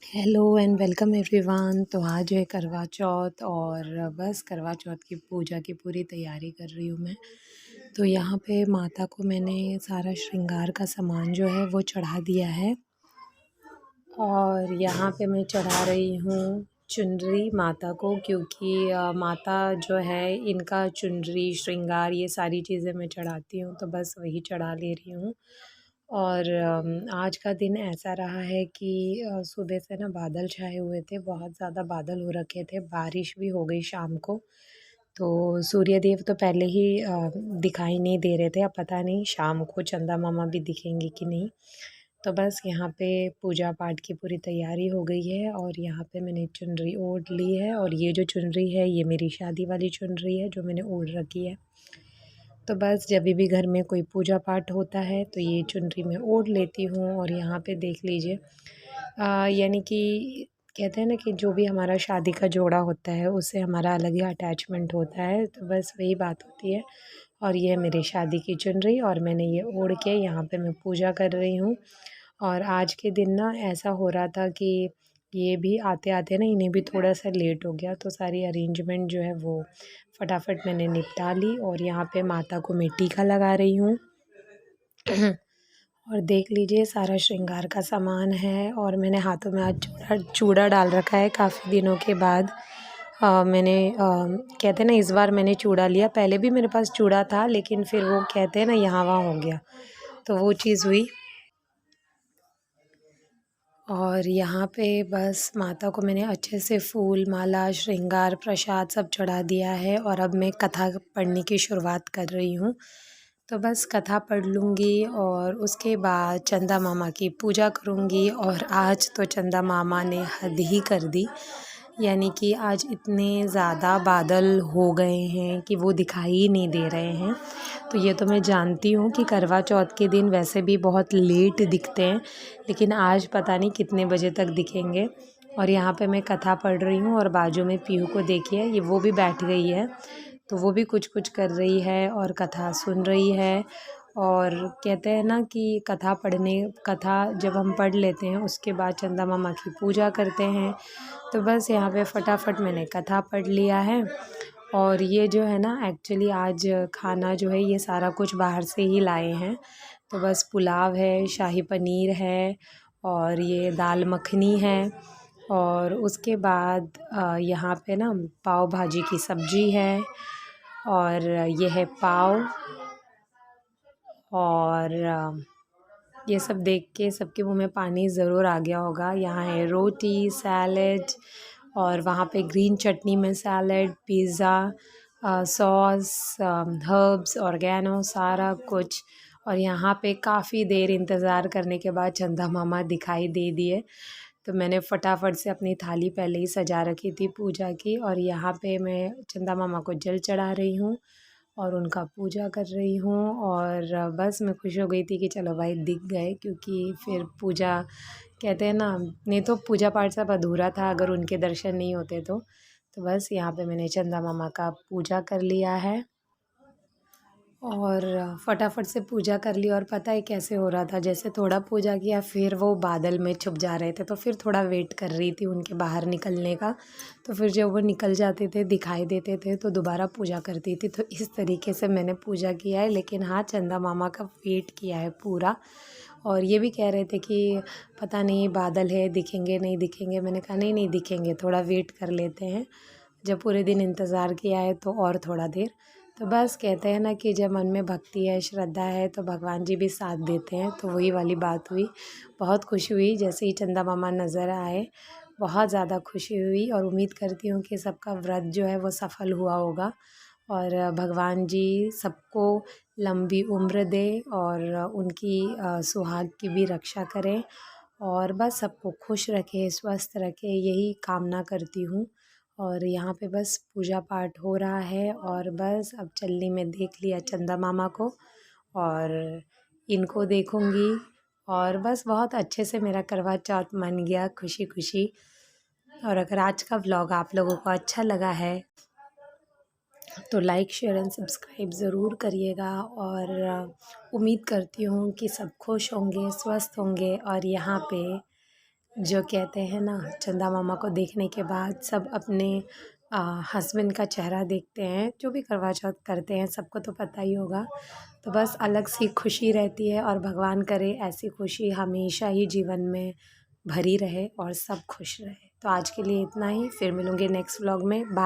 Hello and welcome everyone. तो आज है करवा चौथ और बस करवा चौथ की पूजा की पूरी तैयारी कर रही हूँ मैं। तो यहाँ पे माता को मैंने सारा श्रृंगार का सामान जो है वो चढ़ा दिया है और यहाँ पे मैं चढ़ा रही हूँ चुनरी माता को, क्योंकि माता जो है इनका चुनरी श्रृंगार ये सारी चीज़ें मैं चढ़ाती हूँ, तो बस वही चढ़ा ले रही हूँ। और आज का दिन ऐसा रहा है कि सुबह से ना बादल छाए हुए थे, बहुत ज़्यादा बादल हो रखे थे, बारिश भी हो गई शाम को। तो सूर्य देव तो पहले ही दिखाई नहीं दे रहे थे, अब पता नहीं शाम को चंदा मामा भी दिखेंगे कि नहीं। तो बस यहाँ पे पूजा पाठ की पूरी तैयारी हो गई है और यहाँ पे मैंने चुनरी ओढ़ ली है, और ये जो चुनरी है ये मेरी शादी वाली चुनरी है जो मैंने ओढ़ रखी है। तो बस जब भी घर में कोई पूजा पाठ होता है तो ये चुनरी मैं ओढ़ लेती हूँ। और यहाँ पे देख लीजिए, यानी कि कहते हैं ना कि जो भी हमारा शादी का जोड़ा होता है उससे हमारा अलग ही अटैचमेंट होता है, तो बस वही बात होती है। और ये है मेरी शादी की चुनरी और मैंने ये ओढ़ के यहाँ पे मैं पूजा कर रही हूँ। और आज के दिन ना ऐसा हो रहा था कि ये भी आते-आते ना इन्हें भी थोड़ा-सा लेट हो गया, तो सारी अरेंजमेंट जो है वो फटाफट मैंने निपटा ली। और यहाँ पे माता को मैं टीका लगा रही हूँ। और देख लीजिए सारा श्रृंगार का सामान है और मैंने हाथों में आज चूड़ा चूड़ा डाल रखा है काफ़ी दिनों के बाद। मैंने कहते हैं ना इस बार मैंने चूड़ा लिया, पहले भी मेरे पास चूड़ा था लेकिन फिर वो कहते हैं ना यहाँ वहाँ हो गया, तो वो चीज़ हुई। और यहाँ पे बस माता को मैंने अच्छे से फूल माला श्रृंगार प्रसाद सब चढ़ा दिया है और अब मैं कथा पढ़ने की शुरुआत कर रही हूँ। तो बस कथा पढ़ लूँगी और उसके बाद चंदा मामा की पूजा करूँगी। और आज तो चंदा मामा ने हद ही कर दी, यानी कि आज इतने ज़्यादा बादल हो गए हैं कि वो दिखाई ही नहीं दे रहे हैं। तो ये तो मैं जानती हूँ कि करवा चौथ के दिन वैसे भी बहुत लेट दिखते हैं, लेकिन आज पता नहीं कितने बजे तक दिखेंगे। और यहाँ पे मैं कथा पढ़ रही हूँ और बाजू में पीहू को देखिए, ये वो भी बैठ गई है, तो वो भी कुछ कुछ कर रही है और कथा सुन रही है। और कहते हैं ना कि कथा जब हम पढ़ लेते हैं उसके बाद चंदा मामा की पूजा करते हैं। तो बस यहाँ पे फटाफट मैंने कथा पढ़ लिया है। और ये जो है ना एक्चुअली आज खाना जो है ये सारा कुछ बाहर से ही लाए हैं। तो बस पुलाव है, शाही पनीर है और ये दाल मखनी है। और उसके बाद यहाँ पे ना पाव भाजी की सब्ज़ी है और ये है पाव। और ये सब देख के सबके मुंह में पानी ज़रूर आ गया होगा। यहाँ है रोटी, सैलेड और वहाँ पे ग्रीन चटनी में salad, pizza, sauce, herbs, oregano सारा कुछ। और यहाँ पे काफ़ी देर इंतज़ार करने के बाद चंदा मामा दिखाई दे दिए, तो मैंने फटाफट से अपनी थाली पहले ही सजा रखी थी पूजा की। और यहाँ पे मैं चंदा मामा को जल चढ़ा रही हूँ और उनका पूजा कर रही हूँ। और बस मैं खुश हो गई थी कि चलो भाई दिख गए, क्योंकि फिर पूजा कहते हैं ना, नहीं तो पूजा पाठ सब अधूरा था अगर उनके दर्शन नहीं होते तो बस यहाँ पे मैंने चंदा मामा का पूजा कर लिया है और फटाफट से पूजा कर ली। और पता है कैसे हो रहा था, जैसे थोड़ा पूजा किया फिर वो बादल में छुप जा रहे थे, तो फिर थोड़ा वेट कर रही थी उनके बाहर निकलने का। तो फिर जब वो निकल जाते थे दिखाई देते थे तो दोबारा पूजा करती थी। तो इस तरीके से मैंने पूजा किया है, लेकिन हाँ चंदा मामा का वेट किया है पूरा। और ये भी कह रहे थे कि पता नहीं बादल है दिखेंगे नहीं दिखेंगे, मैंने कहा नहीं नहीं दिखेंगे, थोड़ा वेट कर लेते हैं, जब पूरे दिन इंतज़ार किया है तो और थोड़ा देर। तो बस कहते हैं ना कि जब मन में भक्ति है श्रद्धा है तो भगवान जी भी साथ देते हैं, तो वही वाली बात हुई। बहुत खुशी हुई जैसे ही चंदा मामा नज़र आए, बहुत ज़्यादा खुशी हुई। और उम्मीद करती हूँ कि सबका व्रत जो है वो सफल हुआ होगा और भगवान जी सबको लंबी उम्र दे और उनकी सुहाग की भी रक्षा करें और बस सबको खुश रखे स्वस्थ रखे, यही कामना करती हूँ। और यहाँ पे बस पूजा पाठ हो रहा है और बस अब चलनी में देख लिया चंदा मामा को और इनको देखूँगी। और बस बहुत अच्छे से मेरा करवा चौथ मन गया खुशी खुशी। और अगर आज का व्लॉग आप लोगों को अच्छा लगा है तो लाइक शेयर एंड सब्सक्राइब ज़रूर करिएगा। और उम्मीद करती हूँ कि सब खुश होंगे स्वस्थ होंगे। और यहाँ पे जो कहते हैं ना, चंदा मामा को देखने के बाद सब अपने हस्बैंड का चेहरा देखते हैं। जो भी करवा चौथ करते हैं सबको तो पता ही होगा। तो बस अलग सी खुशी रहती है और भगवान करे ऐसी खुशी हमेशा ही जीवन में भरी रहे और सब खुश रहे। तो आज के लिए इतना ही, फिर मिलूँगी नेक्स्ट व्लॉग में। बाय।